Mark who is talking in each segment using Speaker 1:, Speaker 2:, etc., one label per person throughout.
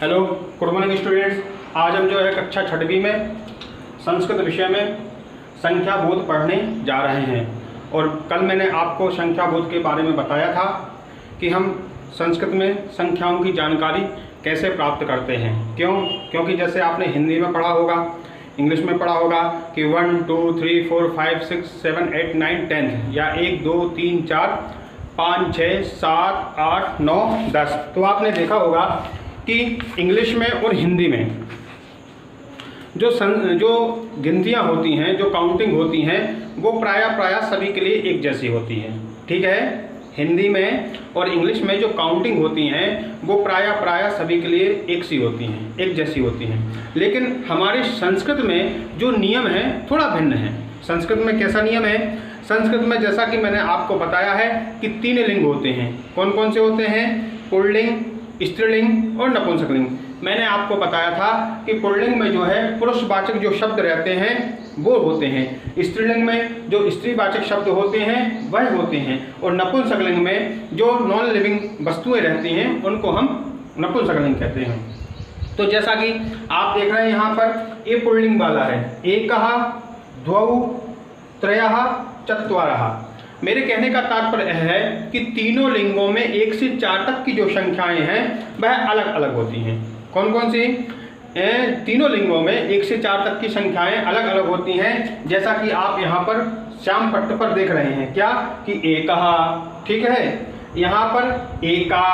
Speaker 1: Hello, good morning students. आज हम जो है कक्षा 6वीं में संस्कृत विषय में संख्या बोध पढ़ने जा रहे हैं। और कल मैंने आपको संख्या बोध के बारे में बताया था कि हम संस्कृत में संख्याओं की जानकारी कैसे प्राप्त करते हैं। क्योंकि जैसे आपने हिंदी में पढ़ा होगा, इंग्लिश में पढ़ा होगा कि 1 2 3 4 5 6 7 8 9 10 या 1 2 3 4 5 6 7 8 9 10। तो आपने देखा होगा कि इंग्लिश में और हिंदी में जो गिनतियाँ होती हैं, जो काउंटिंग होती हैं, वो प्राय सभी के लिए एक जैसी होती हैं। ठीक है, हिंदी में और इंग्लिश में जो काउंटिंग होती हैं वो प्राय सभी के लिए एक सी होती हैं, एक जैसी होती हैं। लेकिन हमारे संस्कृत में जो नियम है थोड़ा भिन्न है। संस्कृत में कैसा नियम है? संस्कृत में जैसा कि मैंने आपको बताया है कि 3 लिंग होते हैं। कौन कौन से होते हैं? पुल्लिंग, स्त्रीलिंग और नपुंसकलिंग। मैंने आपको बताया था कि पुल्लिंग में जो है पुरुषवाचक जो शब्द रहते हैं वो होते हैं, स्त्रीलिंग में जो स्त्रीवाचक शब्द होते हैं वह होते हैं, और नपुंसकलिंग में जो नॉन लिविंग वस्तुएं रहती हैं उनको हम नपुंसकलिंग कहते हैं। तो जैसा कि आप देख रहे हैं यहाँ पर ये पुल्लिंग वाला है, एकः, द्वौ, त्रयः, चत्वारः। मेरे कहने का तात्पर्य है कि तीनों लिंगों में 1 से 4 तक की जो संख्याएं हैं वह अलग अलग होती हैं। कौन कौन सी? तीनों लिंगों में 1 से 4 तक की संख्याएं अलग अलग होती हैं। जैसा कि आप यहाँ पर श्याम पट्ट पर देख रहे हैं क्या कि एकः, ठीक है, यहाँ पर एका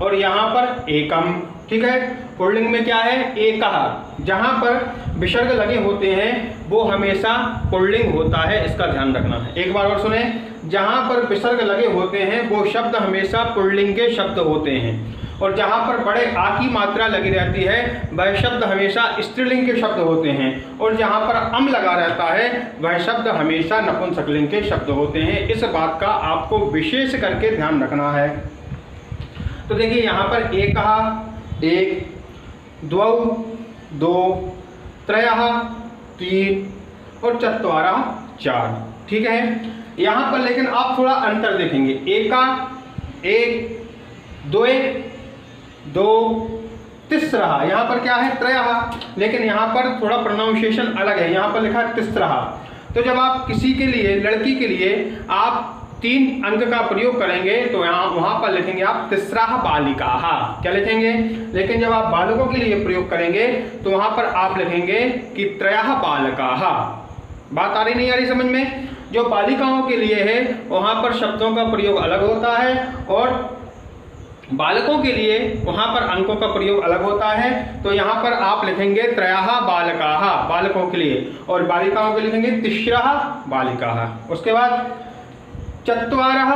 Speaker 1: और यहाँ पर एकम। ठीक है, पुल्लिंग में क्या है? एकः। जहाँ पर विसर्ग लगे होते हैं वो हमेशा पुल्लिंग होता है, इसका ध्यान रखना है। एक बार और सुने, जहाँ पर विसर्ग लगे होते हैं वो शब्द हमेशा पुल्लिंग के शब्द होते हैं, और जहाँ पर बड़े आ की मात्रा लगी रहती है वह शब्द हमेशा स्त्रीलिंग के शब्द होते हैं, और जहाँ पर अम लगा रहता है वह शब्द हमेशा नपुंसकलिंग के शब्द होते हैं। इस बात का आपको विशेष करके ध्यान रखना है। तो देखिए यहाँ पर एकः 1, द्वौ 2, त्रयः 3 और चत्वारः 4। ठीक है, यहाँ पर लेकिन आप थोड़ा अंतर देखेंगे। एका 1, द्वे 2, तिस्रः। यहाँ पर क्या है? त्रयः, लेकिन यहाँ पर थोड़ा प्रोनाउंसिएशन अलग है, यहाँ पर लिखा है तिस्रः। तो जब आप किसी के लिए, लड़की के लिए आप 3 अंक का प्रयोग करेंगे तो यहाँ वहाँ पर लिखेंगे आप तिस्रः बालिकाः। क्या लिखेंगे? लेकिन जब आप बालकों के लिए प्रयोग करेंगे तो वहाँ पर आप लिखेंगे कि त्रयः बालकाः। बात आ रही नहीं आ रही समझ में? जो बालिकाओं के लिए है वहाँ पर शब्दों का प्रयोग अलग होता है, और बालकों के लिए वहाँ पर अंकों का प्रयोग अलग होता है। तो यहाँ पर आप लिखेंगे त्रयः बालकाः बालकों के लिए, और बालिकाओं के लिखेंगे तिस्रः बालिकाः। उसके बाद चत्वारः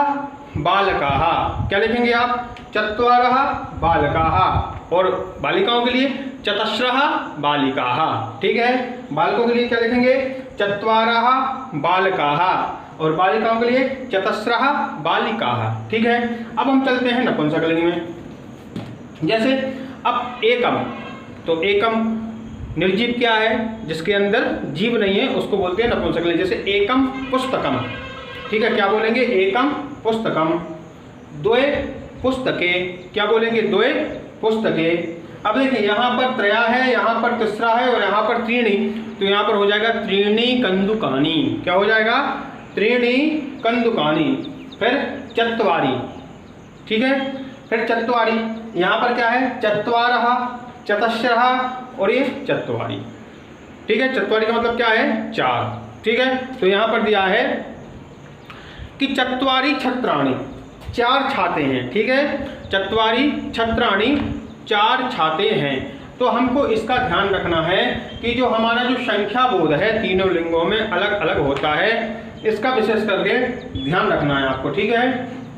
Speaker 1: बालकाः। क्या लिखेंगे आप? चत्वारः बालकाः। और बालिकाओं के लिए चतस्रः बालिकाः। ठीक है, बालकों के लिए क्या लिखेंगे? चत्वारः बालकाः, और बालिकाओं के लिए चतस्रः बालिकाः। ठीक है, अब हम चलते हैं नपुंसकलिंग में। जैसे अब एकम, तो एकम निर्जीव क्या है? जिसके अंदर जीव नहीं है उसको बोलते हैं नपुंसकलिंग। जैसे एकम पुस्तकम। ठीक है, क्या बोलेंगे? एकम पुस्तकम। द्वे पुस्तके। क्या बोलेंगे? द्वे पुस्तके। अब देखिए यहाँ पर त्रया है, यहाँ पर तिस्रा है और यहाँ पर त्रीणी, तो यहाँ पर हो जाएगा त्रीणी कंदुकानी। क्या हो जाएगा? त्रीणी कंदुकानी। फिर चत्वारी। ठीक है, फिर चत्वारी। यहाँ पर क्या है? चत्वारः, चतस्रः और ये चत्वारी। ठीक है, चत्वारी का मतलब क्या है? 4। ठीक है, तो यहाँ पर दिया है कि चत्वारी छत्राणि, 4 छाते हैं। ठीक है, चत्वारी छत्राणि, 4 छाते हैं। तो हमको इसका ध्यान रखना है कि जो हमारा जो संख्या बोध है तीनों लिंगों में अलग अलग होता है, इसका विशेष करके ध्यान रखना है आपको। ठीक है,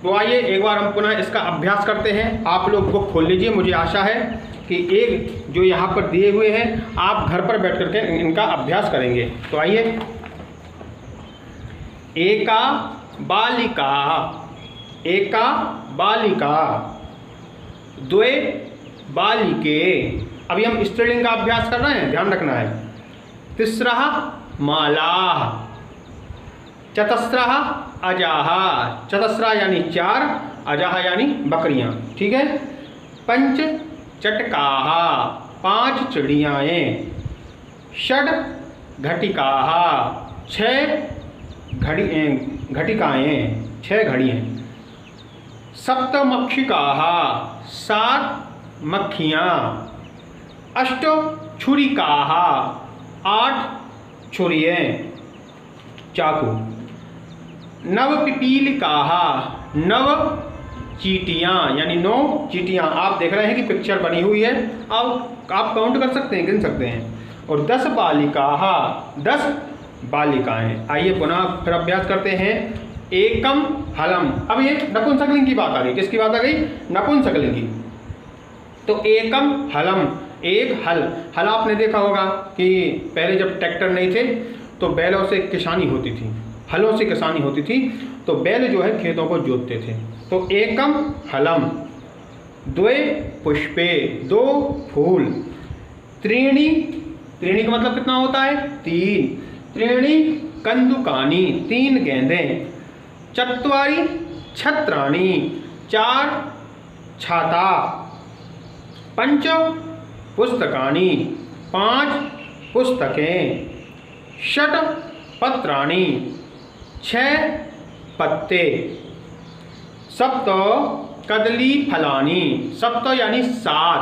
Speaker 1: तो आइए एक बार हम पुनः इसका अभ्यास करते हैं। आप लोग बुक खोल लीजिए। मुझे आशा है कि एक जो यहाँ पर दिए हुए हैं आप घर पर बैठ करके इनका अभ्यास करेंगे। तो आइए, एका बालिका, एका बालिका, द्वे बालिके। अभी हम स्त्रीलिंग का अभ्यास कर रहे हैं, ध्यान रखना है। तिस्रः मालाः, चतस्रः अजाः। चतस्रः यानी 4, अजाः यानी बकरियां। ठीक है, पंच चटकाः 5 चिड़ियाएँ, षड् घटिकाः 6 घटिकाएँ 6 घड़ी हैं, सप्त मक्षिकाः 7 मक्खियाँ, अष्ट छुरिकाः 8 छुरियाँ चाकू, नव पिपीलिकाः 9 चींटियाँ यानी 9 चींटियाँ। आप देख रहे हैं कि पिक्चर बनी हुई है, अब आप काउंट कर सकते हैं, गिन सकते हैं। और 10 बालिकाः 10 बालिकाएँ। आइए पुनः फिर अभ्यास करते हैं। एकम हलम। अब ये नपुंसकलिंग की बात आ गई। किसकी बात आ गई? नपुंसकलिंग की। तो एकम हलम, एक हल। हल आपने देखा होगा कि पहले जब ट्रैक्टर नहीं थे तो बैलों से किसानी होती थी, हलों से किसानी होती थी, तो बैल जो है खेतों को जोतते थे। तो एकम हलम, द्वे पुष्पे 2 फूल, त्रीणि, त्रीणि का मतलब कितना होता है? 3, त्रीणि कंदुकानी 3 गेंदें, चत्वारि छत्राणि 4 छाता, पंच पुस्तकानि 5 पुस्तकें, षट पत्राणि 6 पत्ते, सप्त कदली फलानी, सप्त यानी 7,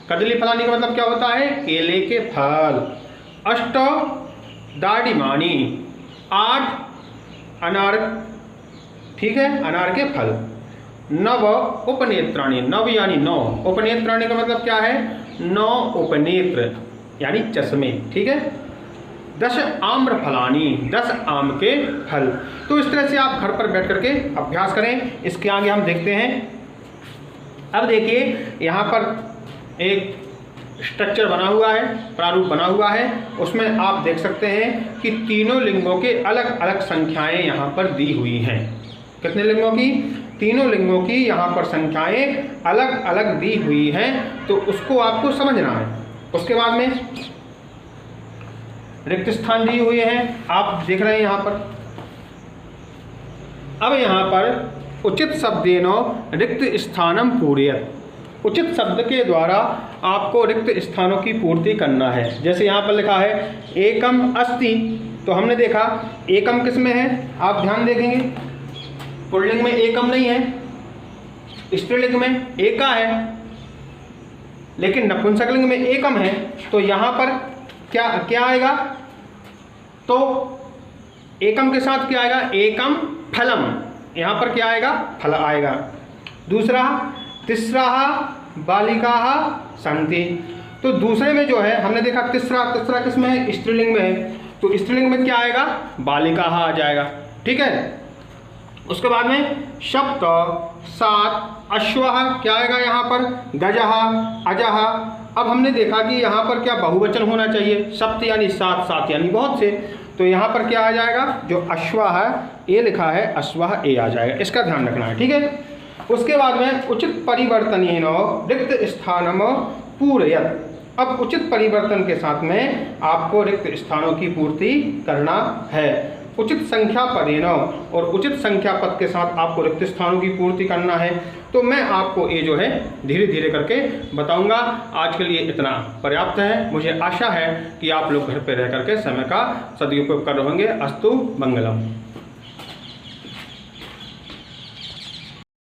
Speaker 1: कदली फलानी का मतलब क्या होता है? केले के फल, अष्ट दाडिमानी 8 अनार, ठीक है, अनार के फल, नव उपनेत्राणि, नव यानी 9, उपनेत्राणि का मतलब क्या है? 9 उपनेत्र यानी चश्मे, ठीक है। 10 आम्र फलानी 10 आम के फल। तो इस तरह से आप घर पर बैठ करके अभ्यास करें। इसके आगे हम देखते हैं। अब देखिए यहाँ पर एक स्ट्रक्चर बना हुआ है, प्रारूप बना हुआ है। उसमें आप देख सकते हैं कि तीनों लिंगों के अलग अलग संख्याएं यहाँ पर दी हुई हैं। कितने लिंगों की? तीनों लिंगों की यहाँ पर संख्याएं अलग अलग दी हुई हैं, तो उसको आपको समझना है। उसके बाद में रिक्त स्थान दिए हुए हैं, आप देख रहे हैं यहाँ पर। अब यहाँ पर उचित शब्देन रिक्त स्थानम पूरयत, उचित शब्द के द्वारा आपको रिक्त स्थानों की पूर्ति करना है। जैसे यहाँ पर लिखा है एकम अस्ति, तो हमने देखा एकम किस में है? आप ध्यान देखेंगे पुल्लिंग में एकम नहीं है, स्त्रीलिंग में एका है, लेकिन नपुंसकलिंग में एकम है। तो यहाँ पर क्या क्या आएगा? तो एकम के साथ क्या आएगा? एकम फलम। यहाँ पर क्या आएगा? फल आएगा। दूसरा तीसरा बालिकाः सन्ति, तो दूसरे में जो है हमने देखा तीसरा किस में है? स्त्रीलिंग में है, तो स्त्रीलिंग में क्या आएगा? बालिकाः आ जाएगा, ठीक है। उसके बाद में सप्त 7 अश्वः क्या आएगा यहाँ पर? गजः अजः। अब हमने देखा कि यहाँ पर क्या बहुवचन होना चाहिए, सप्त यानी 7, 7 यानी बहुत से, तो यहाँ पर क्या आ जाएगा? जो अश्वः है ए लिखा है, अश्वः ए आ जाएगा। इसका ध्यान रखना है, ठीक है। उसके बाद में उचित परिवर्तनेन रिक्त स्थानम पूरयत। अब उचित परिवर्तन के साथ में आपको रिक्त स्थानों की पूर्ति करना है। उचित संख्या पदेन, और उचित संख्या पद के साथ आपको रिक्त स्थानों की पूर्ति करना है। तो मैं आपको ये जो है धीरे धीरे करके बताऊंगा। आज के लिए इतना पर्याप्त है। मुझे आशा है कि आप लोग घर पर रह करके समय का सदुपयोग कर रहे होंगे। अस्तु मंगलम।